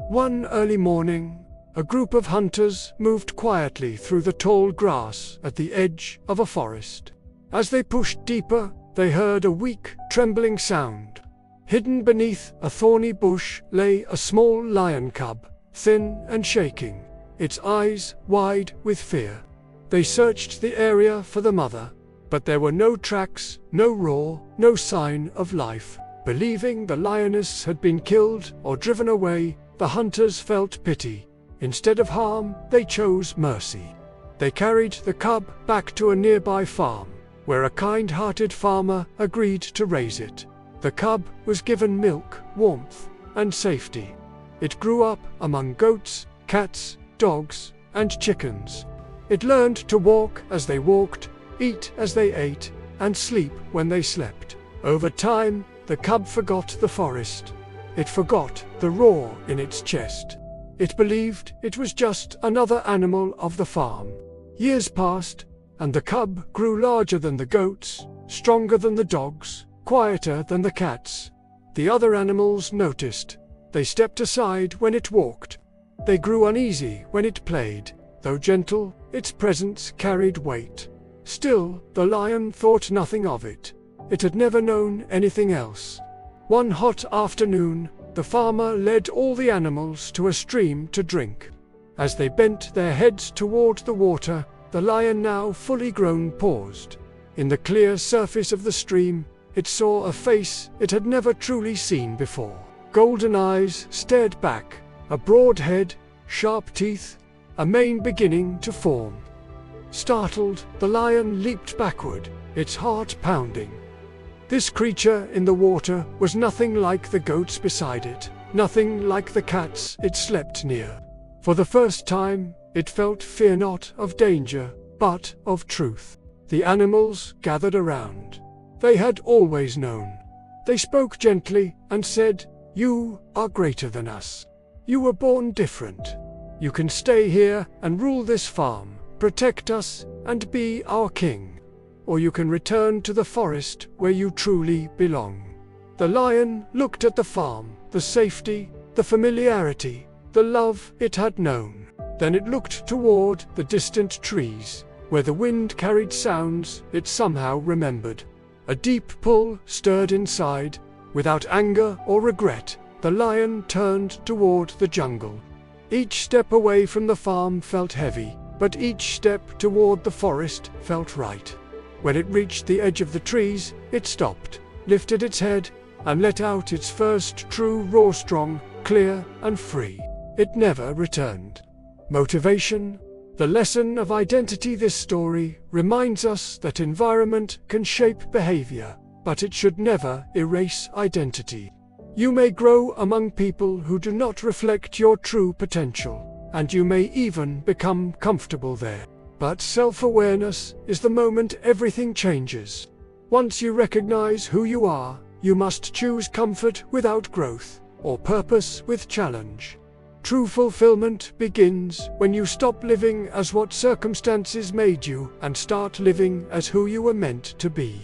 One early morning, a group of hunters moved quietly through the tall grass at the edge of a forest. As they pushed deeper, they heard a weak, trembling sound. Hidden beneath a thorny bush lay a small lion cub, thin and shaking, its eyes wide with fear. They searched the area for the mother, but there were no tracks, no roar, no sign of life. Believing the lioness had been killed or driven away, the hunters felt pity. Instead of harm, they chose mercy. They carried the cub back to a nearby farm, where a kind-hearted farmer agreed to raise it. The cub was given milk, warmth, and safety. It grew up among goats, cats, dogs, and chickens. It learned to walk as they walked, eat as they ate, and sleep when they slept. Over time, the cub forgot the forest. It forgot the roar in its chest. It believed it was just another animal of the farm. Years passed, and the cub grew larger than the goats, stronger than the dogs, quieter than the cats. The other animals noticed. They stepped aside when it walked. They grew uneasy when it played. Though gentle, its presence carried weight. Still, the lion thought nothing of it. It had never known anything else. One hot afternoon, the farmer led all the animals to a stream to drink. As they bent their heads toward the water, the lion, now fully grown, paused. In the clear surface of the stream, it saw a face it had never truly seen before. Golden eyes stared back, a broad head, sharp teeth, a mane beginning to form. Startled, the lion leaped backward, its heart pounding. This creature in the water was nothing like the goats beside it, nothing like the cats it slept near. For the first time, it felt fear not of danger, but of truth. The animals gathered around. They had always known. They spoke gently and said, "You are greater than us. You were born different. You can stay here and rule this farm, protect us, and be our king. Or you can return to the forest where you truly belong." The lion looked at the farm, the safety, the familiarity, the love it had known. Then it looked toward the distant trees, where the wind carried sounds it somehow remembered. A deep pull stirred inside. Without anger or regret, the lion turned toward the jungle. Each step away from the farm felt heavy, but each step toward the forest felt right. When it reached the edge of the trees, it stopped, lifted its head, and let out its first true roar, strong, clear, and free. It never returned. Motivation. The lesson of identity. This story reminds us that environment can shape behavior, but it should never erase identity. You may grow among people who do not reflect your true potential, and you may even become comfortable there. But self-awareness is the moment everything changes. Once you recognize who you are, you must choose comfort without growth, or purpose with challenge. True fulfillment begins when you stop living as what circumstances made you and start living as who you were meant to be.